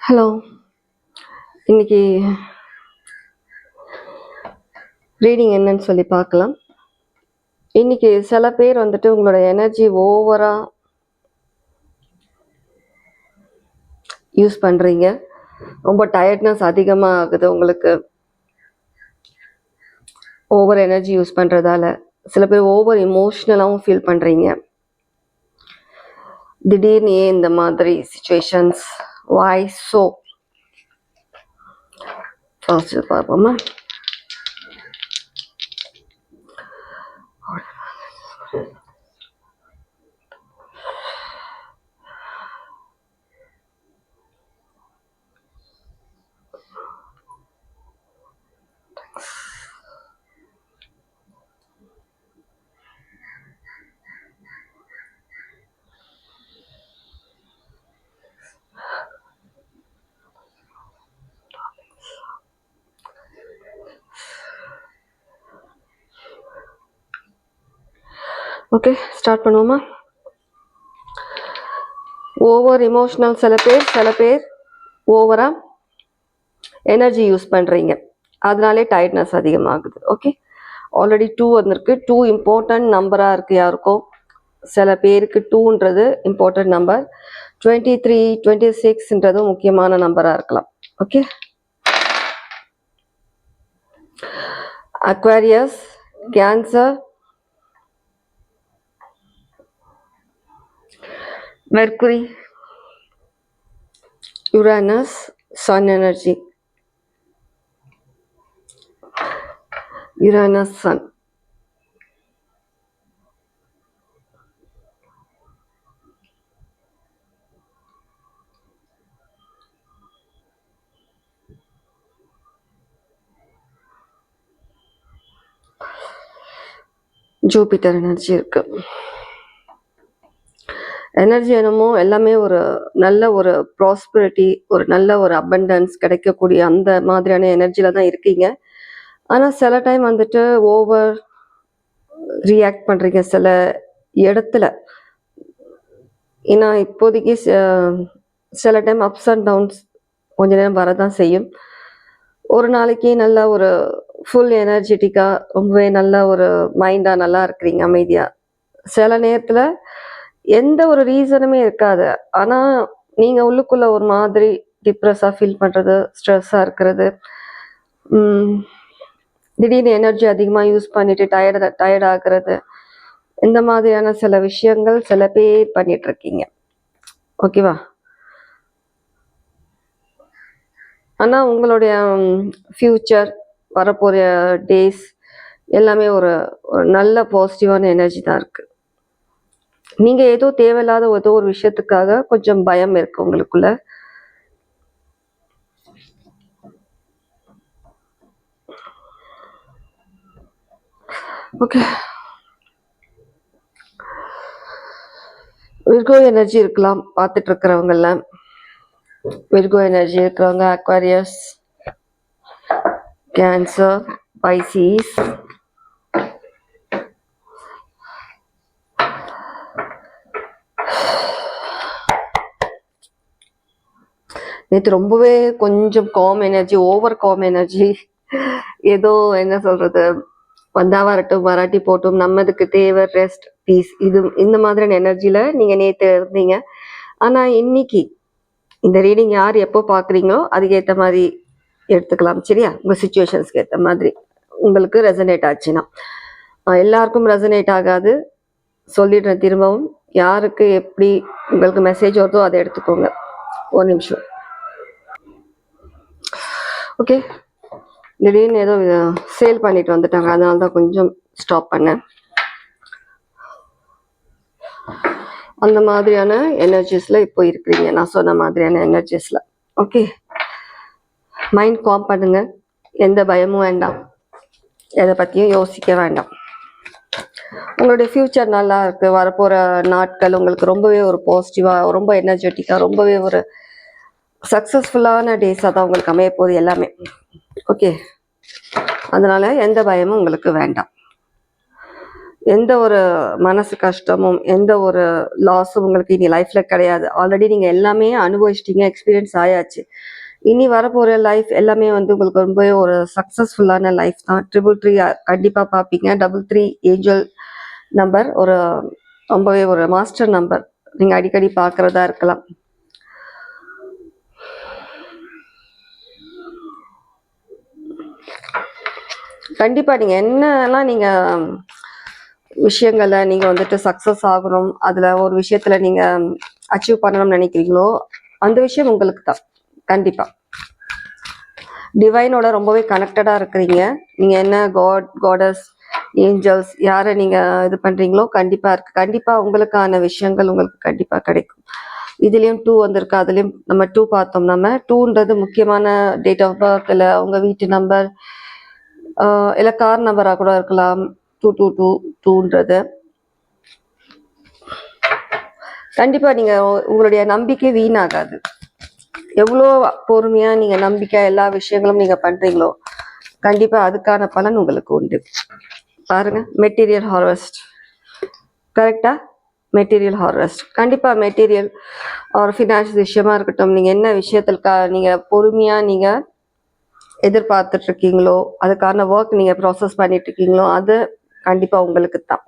Hello. இன்னைக்கு reading என்னன்னு சொல்லி பார்க்கலாம். இன்னைக்கு சில பேர் வந்துட்டு உங்களோட எனர்ஜி ஓவரா யூஸ் பண்றீங்க. ரொம்ப டயர்ட்னஸ் அதிகமாக ஆகுது உங்களுக்கு. ஓவர் எனர்ஜி யூஸ் பண்றதால சில பேர் ஓவர் எமோஷ்னலாகவும் ஃபீல் பண்றீங்க. திடீர்னு ஏன் இந்த மாதிரி சிச்சுவேஷன்ஸ், வாய் ஸோ ஃபர்ஸ்ட் பார்ப்போமா. ஓகே, ஸ்டார்ட் பண்ணுவோமா. ஓவர் எமோஷ்னல் சில பேர் ஓவராக எனர்ஜி யூஸ் பண்ணுறீங்க, அதனாலே டயர்ட்னஸ் அதிகமாகுது. ஓகே, ஆல்ரெடி 2 வந்திருக்கு. 2 இம்பார்ட்டன்ட் நம்பராக இருக்குது யாருக்கும். சில பேருக்கு 2ன்றது இம்பார்ட்டன்ட் நம்பர். 23, 26ன்றதும் முக்கியமான நம்பராக இருக்கலாம். Okay, Aquarius, Cancer, Mercury, Uranus, sun energy. Uranus, sun. Jupiter energy இருக்கு. எனர்ஜி என்னமோ எல்லாமே ஒரு நல்ல ஒரு ப்ராஸ்பரிட்டி, ஒரு நல்ல ஒரு அபண்டன்ஸ் கிடைக்கக்கூடிய அந்த மாதிரியான எனர்ஜியில தான் இருக்கீங்க. ஆனால் சில டைம் வந்துட்டு ஓவர் ரியாக்ட் பண்ணுறீங்க சில இடத்துல. ஏன்னா இப்போதைக்கு சில டைம் அப்ஸ் அண்ட் டவுன்ஸ் கொஞ்ச நேரம் வரதான் செய்யும். ஒரு நாளைக்கு நல்ல ஒரு ஃபுல் எனர்ஜெட்டிக்காக ரொம்பவே நல்ல ஒரு மைண்டாக நல்லா இருக்கிறீங்க, அமைதியாக. சில நேரத்தில் எந்த ஒரு ரீசனுமே இருக்காது, ஆனால் நீங்கள் உள்ளுக்குள்ளே ஒரு மாதிரி டிப்ரெஸ்ஸாக ஃபீல் பண்ணுறது, ஸ்ட்ரெஸ்ஸாக இருக்கிறது, திடீர்னு எனர்ஜி அதிகமாக யூஸ் பண்ணிவிட்டு டயர்ட் ஆகிறது, இந்த மாதிரியான சில விஷயங்கள் சில பேர் பண்ணிகிட்ருக்கீங்க. ஓகேவா? ஆனால் உங்களுடைய ஃப்யூச்சர், வரப்போகிற டேஸ் எல்லாமே ஒரு நல்ல பாசிட்டிவான எனர்ஜி தான் இருக்குது. நீங்கள் ஏதோ தேவையில்லாத ஏதோ ஒரு விஷயத்துக்காக கொஞ்சம் பயம் இருக்குது உங்களுக்குள்ள. ஓகே, விர்கோ எனர்ஜி இருக்கலாம் பார்த்துட்டு இருக்கிறவங்கள. விர்கோ எனர்ஜி இருக்கிறவங்க அக்வாரியஸ், கேன்சர், பைசிஸ், நேற்று ரொம்பவே கொஞ்சம் com energy, over com energy. ஏதோ என்ன சொல்றது, வந்தா வரட்டும், வராட்டி போட்டும், நம்மதுக்கு தேவை ரெஸ்ட், பீஸ், இது இந்த மாதிரியான எனர்ஜியில் நீங்கள் நேற்று இருந்தீங்க. ஆனால் இன்னைக்கு இந்த ரீடிங் யார் எப்போ பார்க்குறீங்களோ அதுக்கேற்ற மாதிரி எடுத்துக்கலாம். சரியா? உங்கள் சுச்சுவேஷன்ஸ்க்கு ஏற்ற மாதிரி உங்களுக்கு ரெசனேட் ஆச்சுன்னா. எல்லாருக்கும் ரெசனேட் ஆகாது, சொல்லிடுறேன் திரும்பவும். யாருக்கு எப்படி உங்களுக்கு மெசேஜ் வருதோ அதை எடுத்துக்கோங்க. ஒரு நிமிஷம். ஓகே, திடீர்னு ஏதோ சேல் பண்ணிட்டு வந்துட்டாங்க, அதனால தான் கொஞ்சம் ஸ்டாப் பண்ணேன். அந்த மாதிரியான எனர்ஜிஸில் இப்போ இருக்கிறீங்க, நான் சொன்ன மாதிரியான எனர்ஜிஸில். ஓகே, மைண்ட் காம் பண்ணுங்க, எந்த பயமும் வேண்டாம், எதை பற்றியும் யோசிக்க வேண்டாம். உங்களுடைய ஃப்யூச்சர் நல்லா இருக்குது. வரப்போகிற நாட்கள் உங்களுக்கு ரொம்பவே ஒரு பாசிட்டிவாக, ரொம்ப எனர்ஜெட்டிக்காக, ரொம்பவே ஒரு சக்ஸஸ்ஃபுல்லான டேஸாக தான் உங்களுக்கு அமைய போகுது எல்லாமே. ஓகே, அதனால் எந்த பயமும் உங்களுக்கு வேண்டாம். எந்த ஒரு மனசு கஷ்டமும் எந்த ஒரு லாஸும் உங்களுக்கு இனி லைஃப்ல கிடையாது. ஆல்ரெடி நீங்க எல்லாமே அனுபவிச்சிட்டீங்க, எக்ஸ்பீரியன்ஸ் ஆயாச்சு. இனி வரப்போற லைஃப் எல்லாமே வந்து உங்களுக்கு ரொம்பவே ஒரு சக்சஸ்ஃபுல்லான லைஃப் தான். 333 கண்டிப்பா பார்ப்பீங்க. 33 ஏஞ்சல் நம்பர் ஒரு ரொம்பவே ஒரு மாஸ்டர் நம்பர். நீங்க அடிக்கடி பார்க்கறதா இருக்கலாம். கண்டிப்பா நீங்க என்னெல்லாம் நீங்க விஷயங்களை நீங்க வந்துட்டு சக்சஸ் ஆகணும், அதுல ஒரு விஷயத்துல நீங்க அச்சீவ் பண்ணணும்னு நினைக்கிறீங்களோ அந்த விஷயம் உங்களுக்கு தான். கண்டிப்பா டிவைனோட ரொம்பவே கனெக்டடா இருக்கிறீங்க. நீங்க என்ன காடஸ் ஏஞ்சல்ஸ் யாரை நீங்க இது பண்றீங்களோ கண்டிப்பா இருக்கு. கண்டிப்பா உங்களுக்கான விஷயங்கள் உங்களுக்கு கண்டிப்பா கிடைக்கும். இதுலயும் 2 வந்திருக்கு. அதுலயும் நம்ம 2 பார்த்தோம். நம்ம 2ன்றது முக்கியமான டேட் ஆஃப் பர்த், இல்ல உங்க வீட்டு நம்பர், இல்ல கார் நம்பரா கூட இருக்கலாம். 2222ன்றது கண்டிப்பா நீங்க உங்களுடைய நம்பிக்கை வீணாகாது. எவ்வளோ பொறுமையா நீங்க நம்பிக்கை எல்லா விஷயங்களும் நீங்க பண்றீங்களோ கண்டிப்பா அதுக்கான பலன் உங்களுக்கு உண்டு. பாருங்க, மெட்டீரியல் ஹார்வெஸ்ட் கரெக்டா. மெட்டீரியல் ஹார்வெஸ்ட் கண்டிப்பா மெட்டீரியல் ஒரு ஃபினான்ஸ் விஷயமா இருக்கட்டும், நீங்க என்ன விஷயத்திற்கா நீங்க பொறுமையா நீங்க எதிர்பார்த்துட்டு இருக்கீங்களோ அதுக்கான ஒர்க் நீங்க ப்ராசஸ் பண்ணிட்டு இருக்கீங்களோ அது கண்டிப்பா உங்களுக்கு தான்.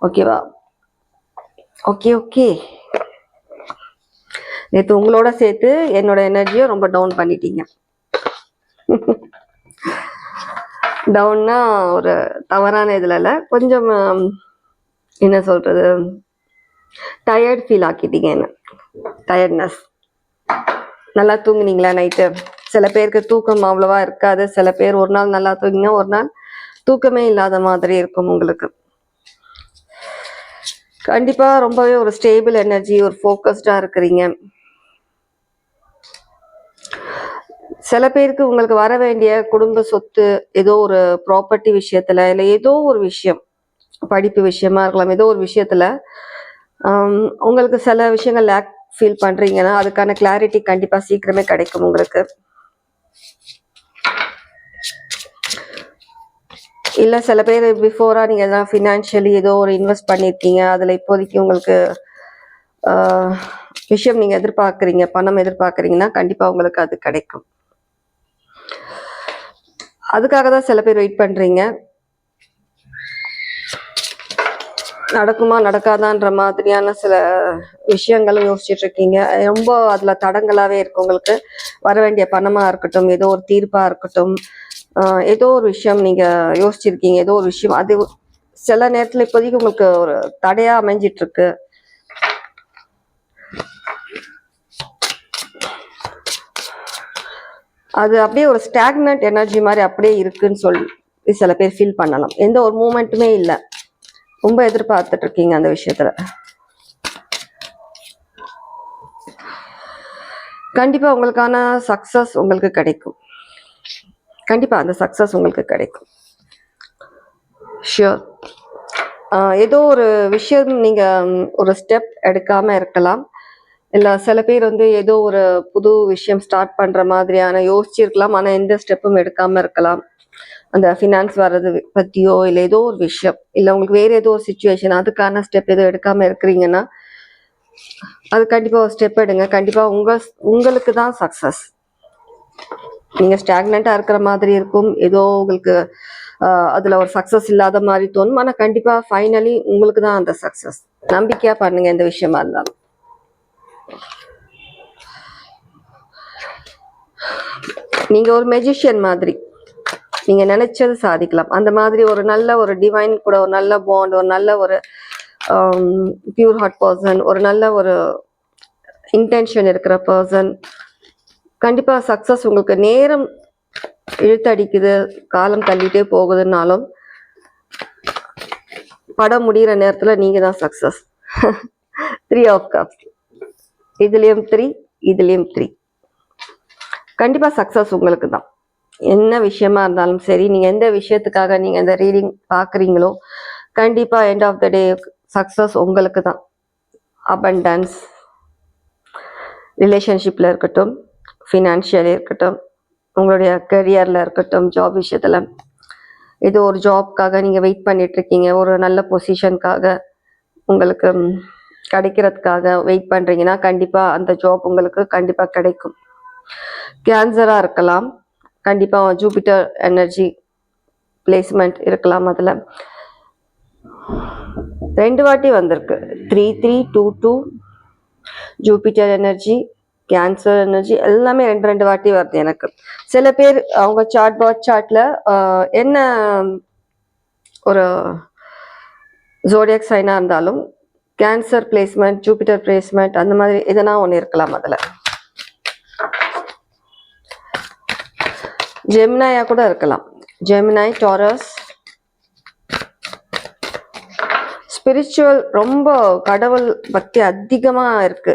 ஓகேவா? Okay okay. நேற்று உங்களோட சேர்த்து என்னோட எனர்ஜியை ரொம்ப டவுன் பண்ணிட்டீங்க. டவுன்னா ஒரு தவறான இதுல இல்லை, கொஞ்சம் என்ன சொல்றது, டயர்ட் ஃபீல் ஆக்கிட்டீங்க. என்ன டயர்ட்னஸ். நல்லா தூங்குனீங்களா நைட்டு? சில பேருக்கு தூக்கம் அவ்வளவா இருக்காது. சில பேர் ஒரு நாள் நல்லா தூங்கினா ஒரு நாள் தூக்கமே இல்லாத மாதிரி இருக்கும் உங்களுக்கு. கண்டிப்பா ரொம்பவே ஒரு ஸ்டேபிள் எனர்ஜி, ஒரு ஃபோக்கஸ்டா இருக்கிறீங்க. சில பேருக்கு உங்களுக்கு வர வேண்டிய குடும்ப சொத்து, ஏதோ ஒரு ப்ராப்பர்ட்டி விஷயத்துல, இல்லை ஏதோ ஒரு விஷயம், படிப்பு விஷயமா இருக்கலாம், ஏதோ ஒரு விஷயத்துல உங்களுக்கு சில விஷயங்கள் லேக் ஃபீல் பண்றீங்கன்னா அதுக்கான கிளாரிட்டி கண்டிப்பா சீக்கிரமே கிடைக்கும் உங்களுக்கு. இல்ல சில பேர் பிஃபோரா நீங்க எதாவது ஃபினான்ஷியலி ஏதோ ஒரு இன்வெஸ்ட் பண்ணியிருக்கீங்க, அதுல இப்போதைக்கு உங்களுக்கு விஷயம் நீங்க எதிர்பார்க்குறீங்க, பணம் எதிர்பார்க்குறீங்கன்னா கண்டிப்பா உங்களுக்கு அது கிடைக்கும். அதுக்காக தான் சில பேர் வெயிட் பண்றீங்க. நடக்குமா நடக்காதான்ற மாதிரியான சில விஷயங்களும் யோசிச்சுட்டு இருக்கீங்க. ரொம்ப அதுல தடங்களாவே இருக்கு உங்களுக்கு. வர வேண்டிய பணமா இருக்கட்டும், ஏதோ ஒரு தீர்ப்பா இருக்கட்டும், ஏதோ ஒரு விஷயம் நீங்க யோசிச்சிருக்கீங்க, ஏதோ ஒரு விஷயம் அது சில நேரத்துல இப்போதைக்கு உங்களுக்கு ஒரு தடையா அமைஞ்சிட்டு இருக்கு. அது அப்படியே ஒரு ஸ்டாக்னன்ட் எனர்ஜி மாதிரி அப்படியே இருக்குன்னு சொல்லி சில பேர் ஃபீல் பண்ணலாம். எந்த ஒரு மூமெண்ட்டுமே இல்லை, ரொம்ப எதிர்பார்த்துட்டு இருக்கீங்க அந்த விஷயத்துல. கண்டிப்பா உங்களுக்கான சக்சஸ் உங்களுக்கு கிடைக்கும். கண்டிப்பா அந்த சக்சஸ் உங்களுக்கு கிடைக்கும். ஷியோர். ஏதோ ஒரு விஷயம் நீங்க ஒரு ஸ்டெப் எடுக்காம இருக்கலாம். இல்லை சில பேர் வந்து ஏதோ ஒரு புது விஷயம் ஸ்டார்ட் பண்ற மாதிரியான யோசிச்சிருக்கலாம், ஆனா எந்த ஸ்டெப்பும் எடுக்காம இருக்கலாம். அந்த ஃபினான்ஸ் வர்றது பத்தியோ இல்லை ஏதோ ஒரு விஷயம், இல்லை உங்களுக்கு வேற ஏதோ ஒரு சுச்சுவேஷன், அதுக்கான ஸ்டெப் எதுவும் எடுக்காம இருக்கிறீங்கன்னா அது கண்டிப்பா ஒரு ஸ்டெப் எடுங்க. கண்டிப்பா உங்களுக்கு தான் சக்சஸ். நீங்க ஸ்டாக்னண்டா இருக்கிற மாதிரி இருக்கும், ஏதோ உங்களுக்கு அதுல ஒரு சக்சஸ் இல்லாத மாதிரி தோணும், ஆனா கண்டிப்பா ஃபைனலி உங்களுக்கு தான் அந்த சக்சஸ். நம்பிக்கையா பண்ணுங்க எந்த விஷயமா இருந்தாலும். நீங்க ஒரு மெஜிஷியன் மாதிரி, நீங்க நினைச்சது சாதிக்கலாம். அந்த மாதிரி ஒரு நல்ல ஒரு டிவைன் கூட ஒரு நல்ல பாண்ட், ஒரு நல்ல ஒரு பியூர் ஹார்ட் பர்சன், ஒரு நல்ல ஒரு இன்டென்ஷன் இருக்கிற பர்சன், கண்டிப்பா சக்சஸ் உங்களுக்கு. நேரம் இழுத்தடிக்குது, காலம் தள்ளிட்டே போகுதுன்னாலும் படம் முடிகிற நேரத்துல நீங்க தான் சக்சஸ். 3 ஆஃப் கப்ஸ், இதுலயும் 3, இதுலயும் 3. கண்டிப்பா சக்சஸ் உங்களுக்கு தான். என்ன விஷயமா இருந்தாலும் சரி, நீங்க எந்த விஷயத்துக்காக நீங்க இந்த ரீடிங் பாக்குறீங்களோ கண்டிப்பா end of the day success உங்களுக்கு தான். அபண்டன்ஸ், ரிலேஷன்ஷிப்ல இருக்கட்டும், ஃபினான்ஷியல் இருக்கட்டும், உங்களுடைய கரியர்ல இருக்கட்டும், ஜாப் விஷயத்துல ஏதோ ஒரு ஜாப்க்காக நீங்கள் வெயிட் பண்ணிட்டு இருக்கீங்க, ஒரு நல்ல பொசிஷனுக்காக உங்களுக்கு கிடைக்கிறதுக்காக வெயிட் பண்ணுறீங்கன்னா கண்டிப்பாக அந்த ஜாப் உங்களுக்கு கண்டிப்பாக கிடைக்கும். கேன்சராக இருக்கலாம், கண்டிப்பாக ஜூபிட்டர் எனர்ஜி பிளேஸ்மெண்ட் இருக்கலாம். அதில் 2 வாட்டி வந்திருக்கு, 3322 ஜூபிட்டர் எனர்ஜி, கேன்சர் எனர்ஜி எல்லாமே 2 வாட்டி வருது எனக்கு. சில பேர் அவங்க சார்ட்ல என்ன ஒரு ஜோடியாக் சைனா இருந்தாலும் கேன்சர் பிளேஸ்மெண்ட், ஜூபிட்டர் பிளேஸ்மெண்ட் அந்த மாதிரி எதனா ஒன்று இருக்கலாம். அதில் ஜெமினாயா கூட இருக்கலாம், ஜெமினாய், டாரஸ். ஸ்பிரிச்சுவல், ரொம்ப கடவுள் பக்தி அதிகமாக இருக்கு.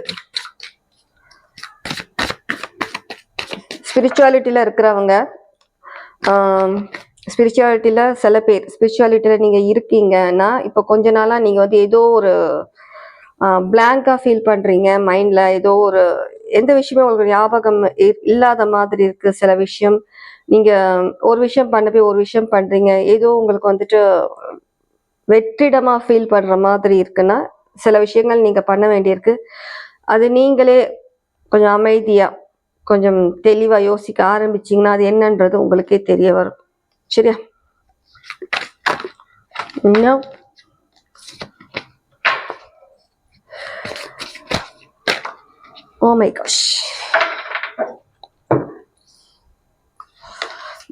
ஸ்பிரிச்சுவாலிட்டியில் இருக்கிறவங்க, ஸ்பிரிச்சுவாலிட்டியில் சில பேர் ஸ்பிரிச்சுவாலிட்டியில் நீங்கள் இருக்கீங்கன்னா இப்போ கொஞ்ச நாளாக நீங்கள் வந்து ஏதோ ஒரு பிளாங்காக ஃபீல் பண்ணுறீங்க. மைண்டில் ஏதோ ஒரு எந்த விஷயமே உங்களுக்கு ஞாபகம் இல்லாத மாதிரி இருக்குது. சில விஷயம் நீங்கள் ஒரு விஷயம் பண்ண போய் ஒரு விஷயம் பண்ணுறீங்க, ஏதோ உங்களுக்கு வந்துட்டு வெற்றிடமாக ஃபீல் பண்ணுற மாதிரி இருக்குன்னா சில விஷயங்கள் நீங்கள் பண்ண வேண்டியிருக்கு. அது நீங்களே கொஞ்சம் அமைதியாக கொஞ்சம் தெளிவாக யோசிக்க ஆரம்பிச்சிங்கன்னா அது என்னன்றது உங்களுக்கே தெரிய வரும். சரியா? இன்னும் ஓ மை காஷ்,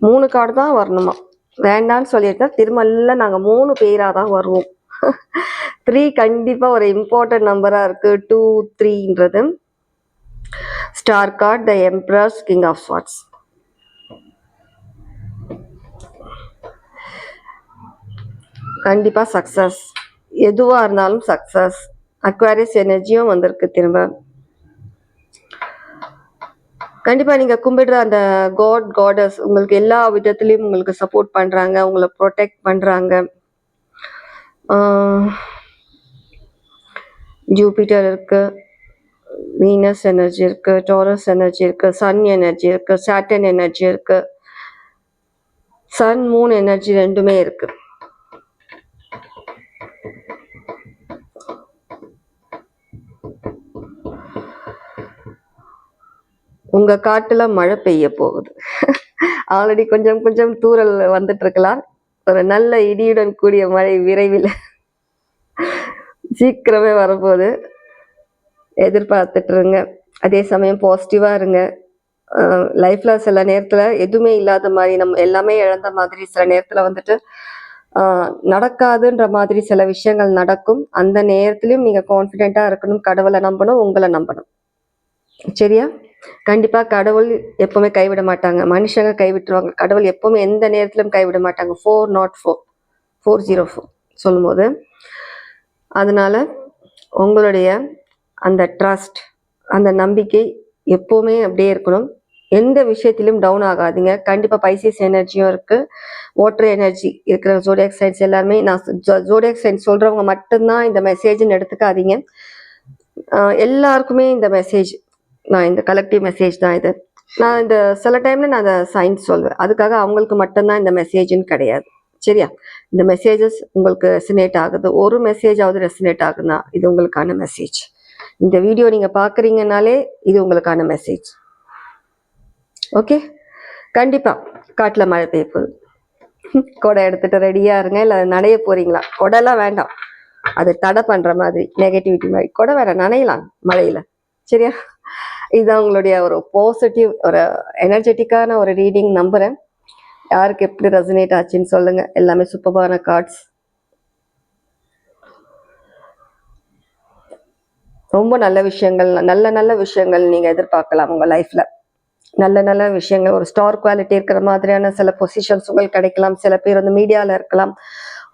3 கார்டு தான் வரணுமா? வேண்டான்னு சொல்லியிருந்தா திரும்ப எல்லாம் நாங்கள் 3 பேராக தான் வருவோம். 3 கண்டிப்பாக ஒரு இம்பார்ட்டன்ட் நம்பராக இருக்குது. 2, 3ன்றது star card, the empress, king of swords. கண்டிப்பாக சக்ஸஸ், எதுவாக இருந்தாலும் சக்ஸஸ். அக்வாரிஸ் எனர்ஜியும் வந்திருக்கு திரும்ப. கண்டிப்பாக நீங்கள் கும்பிடுற அந்த காடஸ் உங்களுக்கு எல்லா விதத்துலேயும் உங்களுக்கு சப்போர்ட் பண்ணுறாங்க, உங்களை ப்ரொடெக்ட் பண்ணுறாங்க. ஜூபிட்டர் இருக்குது, வீனஸ் எனர்ஜி இருக்குது, டாரஸ் எனர்ஜி இருக்குது, சன் எனர்ஜி இருக்குது, சாட்டர்ன் எனர்ஜி இருக்குது, சன் மூன் எனர்ஜி ரெண்டுமே இருக்குது. உங்க காட்டுல மழை பெய்ய போகுது. ஆல்ரெடி கொஞ்சம் கொஞ்சம் தூறல் வந்துட்டு இருக்கலாம். ஒரு நல்ல இடியுடன் கூடிய மழை விரைவில் சீக்கிரமே வரப்போகுது, எதிர்பார்த்துட்டு இருங்க. அதே சமயம் பாசிட்டிவா இருங்க. லைஃப்ல சில நேரத்துல எதுவுமே இல்லாத மாதிரி, நம்ம எல்லாமே இழந்த மாதிரி சில நேரத்துல வந்துட்டு நடக்காதுன்ற மாதிரி சில விஷயங்கள் நடக்கும். அந்த நேரத்திலையும் நீங்க கான்ஃபிடென்ட்டா இருக்கணும், கடவுளை நம்பணும், உங்களை நம்பணும். சரியா? கண்டிப்பா கடவுள் எப்பவுமே கைவிட மாட்டாங்க, மனுஷங்க கைவிட்டுருவாங்க. கடவுள் எப்பவுமே எந்த நேரத்திலும் கைவிட மாட்டாங்க. 404 சொல்லும் போது, அதனால உங்களுடைய அந்த ட்ரஸ்ட், அந்த நம்பிக்கை எப்பவுமே அப்படியே இருக்கணும். எந்த விஷயத்திலும் டவுன் ஆகாதீங்க. கண்டிப்பா பைசிஸ் எனர்ஜியும் இருக்கு, வாட்டர் எனர்ஜி இருக்கிற ஜோடியாக் சைன்ஸ் எல்லாருமே. நான் ஜோடியாக் சைன்ஸ் சொல்றவங்க மட்டும்தான் இந்த மெசேஜ்னு எடுத்துக்காதீங்க. எல்லாருக்குமே இந்த மெசேஜ், நான் இந்த கலெக்டிவ் மெசேஜ் தான் இது. நான் இந்த சில டைம்ல நான் அதை சயின்ஸ் சொல்வேன், அதுக்காக அவங்களுக்கு மட்டும்தான் இந்த மெசேஜ்னு கிடையாது. சரியா? இந்த மெசேஜஸ் உங்களுக்கு ரெசினேட் ஆகுது, ஒரு மெசேஜாவது ரெசினேட் ஆகுதுன்னா இது உங்களுக்கான மெசேஜ். இந்த வீடியோ நீங்க பாக்குறீங்கனாலே இது உங்களுக்கான மெசேஜ். ஓகே? கண்டிப்பா காட்டுல மழை பெய்ய போகுது. கொடை எடுத்துட்டு ரெடியா இருங்க. இல்லை நனைய போறீங்களா? கொடைலாம் வேண்டாம், அது தடை பண்ற மாதிரி நெகட்டிவிட்டி மாதிரி. கொடை வேற, நனையலாம் மழையில. சரியா? இதுதான் உங்களுடைய ஒரு பாசிட்டிவ், ஒரு எனர்ஜெட்டிக்கான ஒரு ரீடிங். நம்புறேன் யாருக்கு எப்படி ரெசனேட் ஆச்சுன்னு சொல்லுங்க. எல்லாமே சூப்பரான கார்ட்ஸ், ரொம்ப நல்ல விஷயங்கள், நல்ல நல்ல விஷயங்கள் நீங்க எதிர்பார்க்கலாம் உங்க லைஃப்ல. நல்ல நல்ல விஷயங்கள், ஒரு ஸ்டார் குவாலிட்டி இருக்கிற மாதிரியான சில பொசிஷன்ஸ் உங்களுக்கு கிடைக்கலாம். சில பேர் வந்து மீடியாவில் இருக்கலாம்,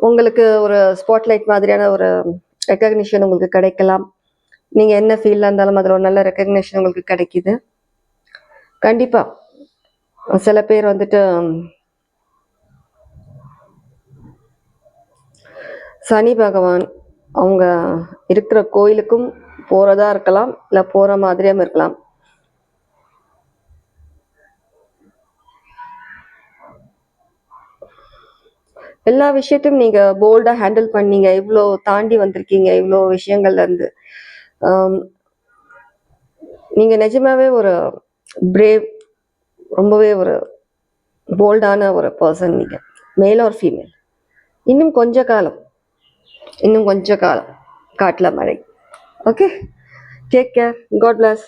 உங்களுக்கு ஒரு ஸ்பாட்லைட் மாதிரியான ஒரு ரெக்கக்னிஷன் உங்களுக்கு கிடைக்கலாம். நீங்க என்ன ஃபீல்ட்ல இருந்தாலும் அதில் ஒரு நல்ல ரெக்கக்னிஷன் உங்களுக்கு கிடைக்குது. கண்டிப்பா சில பேர் வந்துட்டு சனி பகவான் அவங்க இருக்கிற கோயிலுக்கும் போறதா இருக்கலாம், இல்லை போற மாதிரியும் இருக்கலாம். எல்லா விஷயத்தையும் நீங்க போல்டா ஹேண்டில் பண்ணீங்க, இவ்வளோ தாண்டி வந்திருக்கீங்க, இவ்வளோ விஷயங்கள்ல இருந்து. நீங்க நிஜமாவே ஒரு பிரேவ், ரொம்பவே ஒரு போல்டான ஒரு பர்சன் நீங்க, மேல் ஆர் ஃபீமேல். இன்னும் கொஞ்ச காலம், இன்னும் கொஞ்ச காலம் காட்டுல மழை. Okay, take care, God plus.